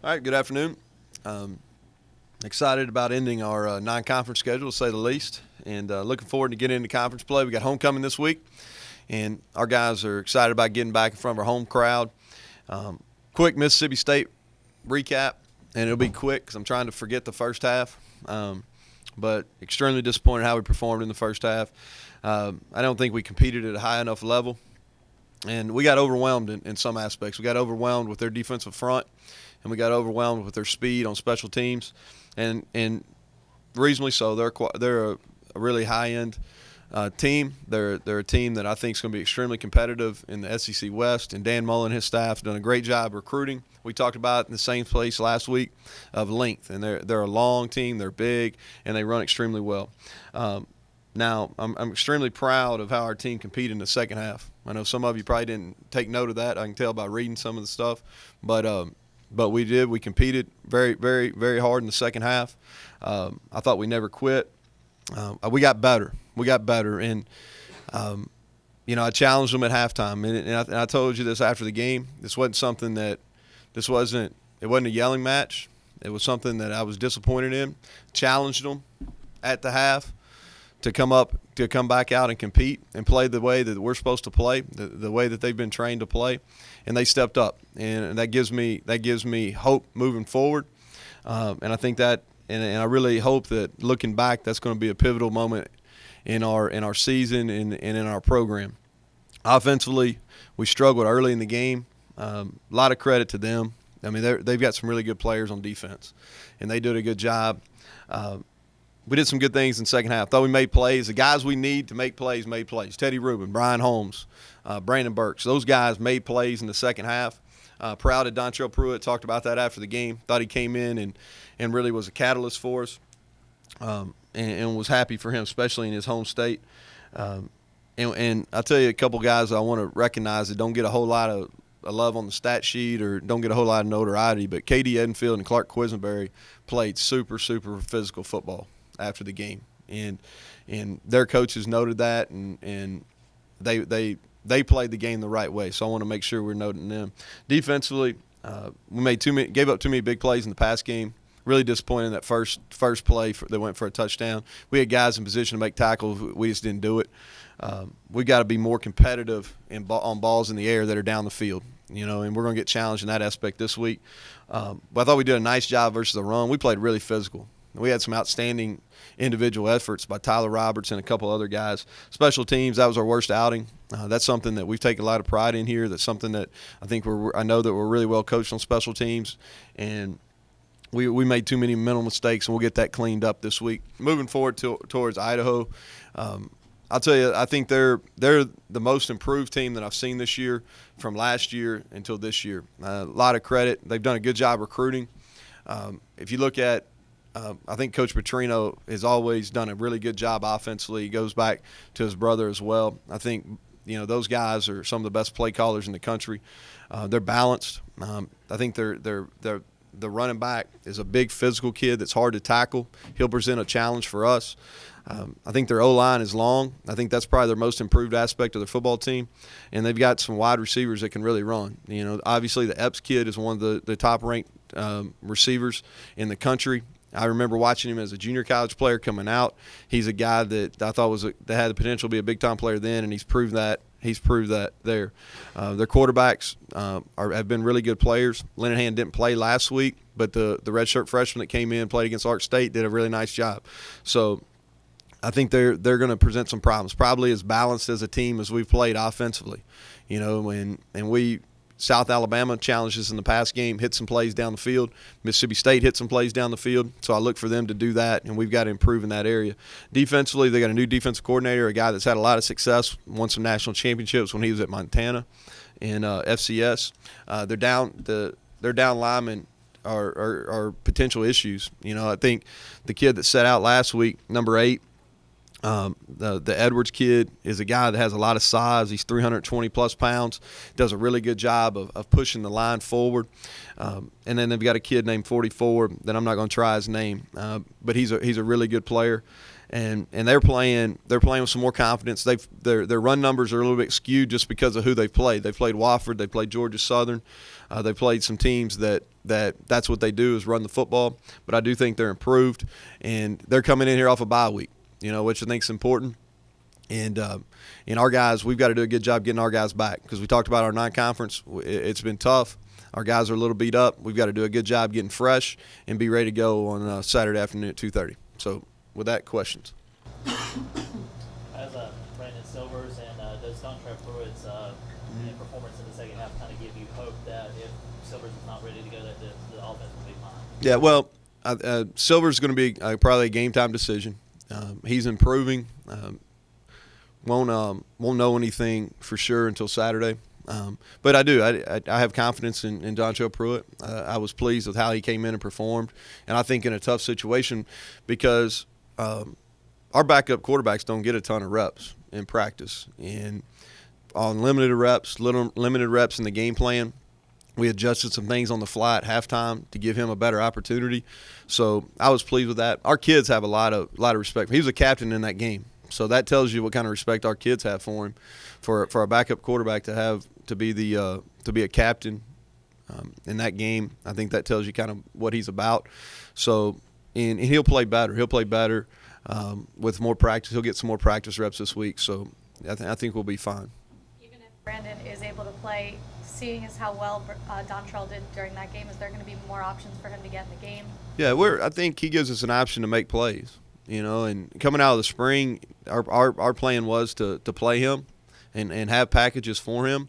All right, good afternoon. Um, Excited about ending our non-conference schedule, to say the least, and looking forward to getting into conference play. We got homecoming this week, and our guys are excited about getting back in front of our home crowd. Quick Mississippi State recap, and it'll be quick because I'm trying to forget the first half. But extremely disappointed how we performed in the first half. I don't think we competed at a high enough level, and we got overwhelmed in some aspects. We got overwhelmed with their defensive front, and we got overwhelmed with their speed on special teams, and reasonably so. They're a really high end team. They're a team that I think is going to be extremely competitive in the SEC West. And Dan Mullen and his staff have done a great job recruiting. We talked about it in the same place last week of length, and they're a long team. They're big, and they run extremely well. Now, I'm extremely proud of how our team competed in the second half. I know some of you probably didn't take note of that. I can tell by reading some of the stuff, but we did. We competed very, very, very hard in the second half. I thought we never quit. We got better. And I challenged them at halftime, and I told you this after the game. It wasn't a yelling match. It was something that I was disappointed in. Challenged them at the half to come back out and compete and play the way that we're supposed to play, the way that they've been trained to play, and they stepped up, and that gives me hope moving forward. And I think that, and I really hope that looking back, that's going to be a pivotal moment in our season and in our program. Offensively, we struggled early in the game. A lot of credit to them. I mean, they've got some really good players on defense, and they did a good job. We did some good things in the second half. Thought we made plays. The guys we need to make plays made plays. Teddy Rubin, Brian Holmes, Brandon Burks. Those guys made plays in the second half. Proud of Dontrell Pruitt. Talked about that after the game. Thought he came in and really was a catalyst for us, and was happy for him, especially in his home state. And I'll tell you a couple guys I want to recognize that don't get a whole lot of love on the stat sheet or don't get a whole lot of notoriety, but Katie Edenfield and Clark Quisenberry played super, super physical football after the game, and their coaches noted that, and they played the game the right way. So I want to make sure we're noting them. Defensively, we gave up too many big plays in the pass game. Really disappointed in that first play that went for a touchdown. We had guys in position to make tackles. We just didn't do it. We got to be more competitive on balls in the air that are down the field, and we're going to get challenged in that aspect this week. But I thought we did a nice job versus the run. We played really physical. We had some outstanding individual efforts by Tyler Roberts and a couple other guys. Special teams, that was our worst outing. That's something that we've taken a lot of pride in here. That's something that I know that we're really well coached on special teams, and we made too many mental mistakes, and we'll get that cleaned up this week. Moving forward towards Idaho, I'll tell you, I think they're the most improved team that I've seen this year from last year until this year. A lot of credit. They've done a good job recruiting. If you look at I think Coach Petrino has always done a really good job offensively. He goes back to his brother as well. I think those guys are some of the best play callers in the country. They're balanced. I think the running back is a big physical kid that's hard to tackle. He'll present a challenge for us. I think their O-line is long. I think that's probably their most improved aspect of their football team. And they've got some wide receivers that can really run. Obviously the Epps kid is one of the top-ranked receivers in the country. I remember watching him as a junior college player coming out. He's a guy that I thought that had the potential to be a big-time player then, and he's proved that. There. Their quarterbacks have been really good players. Linehan didn't play last week, but the redshirt freshman that came in, played against Ark State, did a really nice job. So I think they're going to present some problems. Probably as balanced as a team as we've played offensively. South Alabama challenges in the pass game, hit some plays down the field. Mississippi State hit some plays down the field. So I look for them to do that, and we've got to improve in that area. Defensively, they got a new defensive coordinator, a guy that's had a lot of success, won some national championships when he was at Montana and FCS. Their down linemen are potential issues. I think the kid that set out last week, number 8, the Edwards kid is a guy that has a lot of size. He's 320-plus pounds, does a really good job of pushing the line forward. And then they've got a kid named 44 that I'm not going to try his name, but he's a really good player. and they're playing with some more confidence. Their run numbers are a little bit skewed just because of who they've played. They played Wofford, they played Georgia Southern, they played some teams that's what they do is run the football. But I do think they're improved, and they're coming in here off a bye week, which I think is important. And our guys, we've got to do a good job getting our guys back because we talked about our non-conference. It's been tough. Our guys are a little beat up. We've got to do a good job getting fresh and be ready to go on Saturday afternoon at 2:30. So, with that, questions. As Brandon Silvers and does Dontrell Pruitt's performance in the second half kind of give you hope that if Silvers is not ready to go, that the offense will be fine? Yeah, well, Silvers is going to be probably a game-time decision. He's improving. Won't know anything for sure until Saturday. But I do. I have confidence in Dontrell Pruitt. I was pleased with how he came in and performed. And I think in a tough situation because our backup quarterbacks don't get a ton of reps in practice. And on limited reps in the game plan, we adjusted some things on the fly at halftime to give him a better opportunity. So I was pleased with that. Our kids have a lot of respect. He was a captain in that game. So that tells you what kind of respect our kids have for him, for a backup quarterback to be a captain in that game. I think that tells you kind of what he's about. So and he'll play better. He'll play better with more practice. He'll get some more practice reps this week. So I think we'll be fine. Even if Brandon is able to play, seeing as how well Dontrell did during that game, is there going to be more options for him to get in the game? Yeah, I think he gives us an option to make plays. And coming out of the spring, our plan was to play him and have packages for him.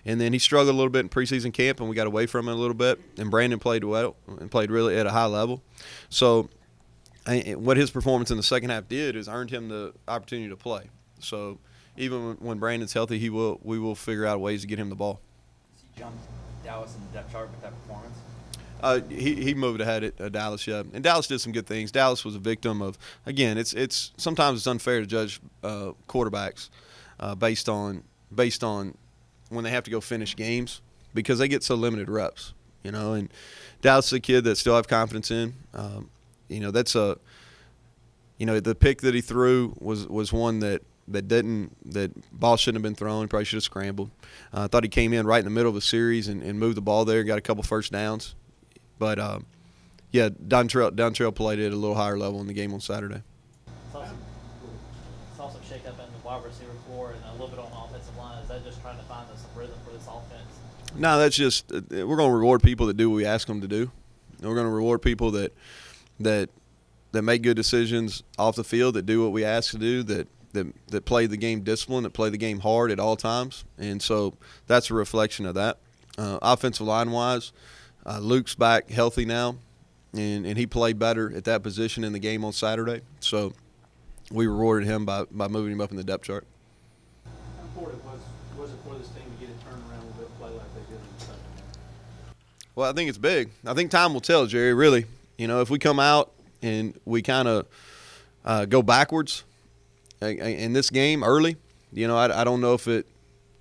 And then he struggled a little bit in preseason camp, and we got away from him a little bit. And Brandon played well and played really at a high level. So what his performance in the second half did is earned him the opportunity to play. So even when Brandon's healthy, we will figure out ways to get him the ball. Has he jumped Dallas in the depth chart with that performance? He moved ahead at Dallas, yeah, and Dallas did some good things. Dallas was a victim of, again, it's sometimes it's unfair to judge quarterbacks based on when they have to go finish games because they get so limited reps, And Dallas is a kid that still have confidence in. That's the pick that he threw was one that ball shouldn't have been thrown. Probably should have scrambled. I thought he came in right in the middle of a series and moved the ball there, got a couple first downs. But, Dontrell played at a little higher level in the game on Saturday. Saw some shake-up in the wide receiver floor and a little bit on the offensive line. Is that just trying to find some rhythm for this offense? No, that's just we're going to reward people that do what we ask them to do. And we're going to reward people that make good decisions off the field, that do what we ask to do, that play the game disciplined, that play the game hard at all times. And so that's a reflection of that. Offensive line-wise, Luke's back healthy now, and he played better at that position in the game on Saturday. So we rewarded him by moving him up in the depth chart. How important was it for this team to get it turned around and play like they did in the second half? Well, I think it's big. I think time will tell, Jerry, really. If we come out and we kind of go backwards in this game early, I don't know if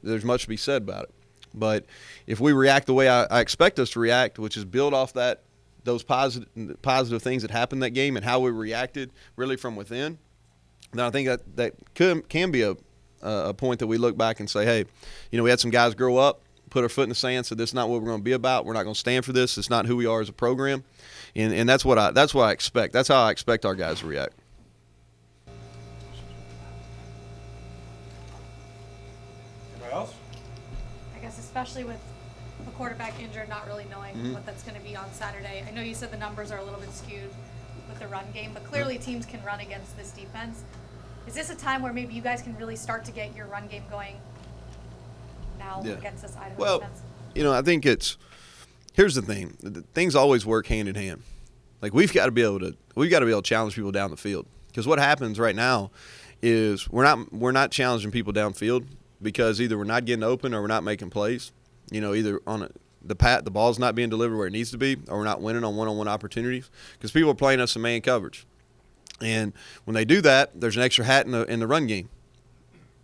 there's much to be said about it. But if we react the way I expect us to react, which is build off those positive things that happened that game and how we reacted really from within, then I think that can be a point that we look back and say, hey, we had some guys grow up, put our foot in the sand, said this is not what we're going to be about. We're not going to stand for this. It's not who we are as a program, and that's what I expect. That's how I expect our guys to react. Anybody else? I guess especially with a quarterback injured, not really knowing what that's going to be on Saturday. I know you said the numbers are a little bit skewed with the run game, but clearly teams can run against this defense. Is this a time where maybe you guys can really start to get your run game going now against this Idaho defense? I think here's the thing. Things always work hand in hand. Like we've got to be able to challenge people down the field. Because what happens right now is we're not challenging people downfield because either we're not getting open or we're not making plays. Either on the ball's not being delivered where it needs to be, or we're not winning on one-on-one opportunities because people are playing us in man coverage. And when they do that, there's an extra hat in the run game.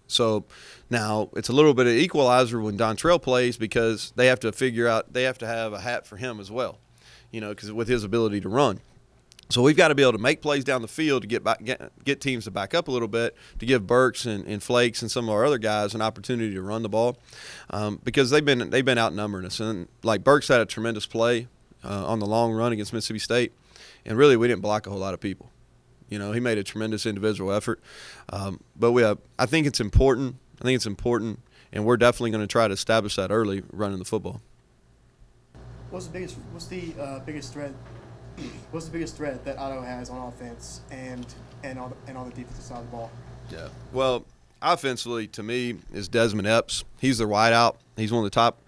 So now it's a little bit of equalizer when Dontrell plays because they have to have a hat for him as well, because with his ability to run. So we've got to be able to make plays down the field to get teams to back up a little bit, to give Burks and Flakes and some of our other guys an opportunity to run the ball, because they've been outnumbering us. And like Burks had a tremendous play on the long run against Mississippi State, and really we didn't block a whole lot of people. You know, he made a tremendous individual effort, but I think it's important. And we're definitely going to try to establish that early running the football. What's the biggest threat? What's the biggest threat that Idaho has on offense and on the defensive side of the ball? Yeah. Well, offensively, to me, is Desmond Epps. He's their wideout. He's one of the top.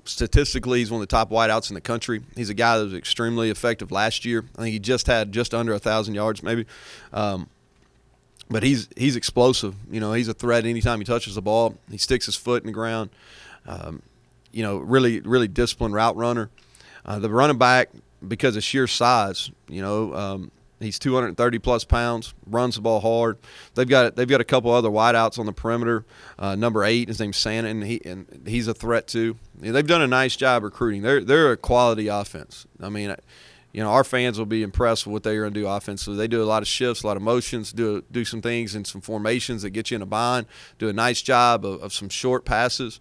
Statistically, he's one of the top wideouts in the country. He's a guy that was extremely effective last year. I think he just had just under 1,000 yards, maybe. But he's explosive. You know, he's a threat anytime he touches the ball. He sticks his foot in the ground. You know, really disciplined route runner. The running back, because of sheer size, you know, he's 230-plus pounds, runs the ball hard. They've got a couple other wideouts on the perimeter. Number 8, his name's Santa, and he's a threat too. They've done a nice job recruiting. They're a quality offense. I mean, you know, our fans will be impressed with what they're going to do offensively. They do a lot of shifts, a lot of motions, do some things and some formations that get you in a bind, do a nice job of some short passes,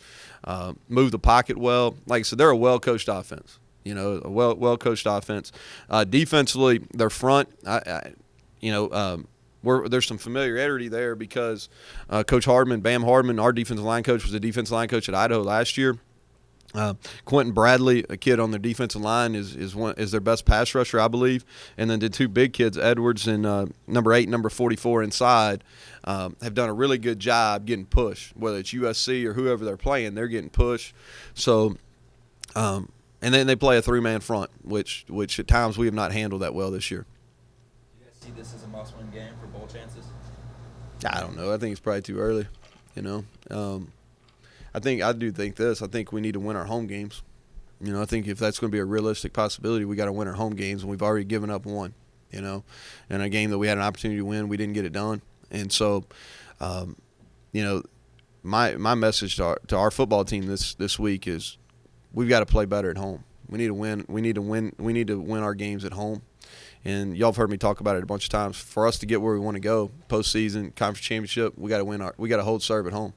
move the pocket well. Like I said, they're a well-coached offense. You know, a well-coached offense. Defensively, their front, there's some familiarity there because Coach Hardman, Bam Hardman, our defensive line coach, was a defensive line coach at Idaho last year. Quentin Bradley, a kid on their defensive line, is their best pass rusher, I believe. And then the 2 big kids, Edwards and number 8 and number 44 inside, have done a really good job getting pushed. Whether it's USC or whoever they're playing, they're getting pushed. So, and then they play a 3-man front, which at times we have not handled that well this year. Do you guys see this as a must-win game for bowl chances? I don't know. I think it's probably too early. You know, I do think this. I think we need to win our home games. You know, I think if that's going to be a realistic possibility, we got to win our home games, and we've already given up one. You know, and a game that we had an opportunity to win, we didn't get it done. And so, you know, my message to our football team this week is, we've got to play better at home. We need to win. We need to win our games at home. And y'all have heard me talk about it a bunch of times. For us to get where we want to go, postseason, conference championship, we got to hold serve at home.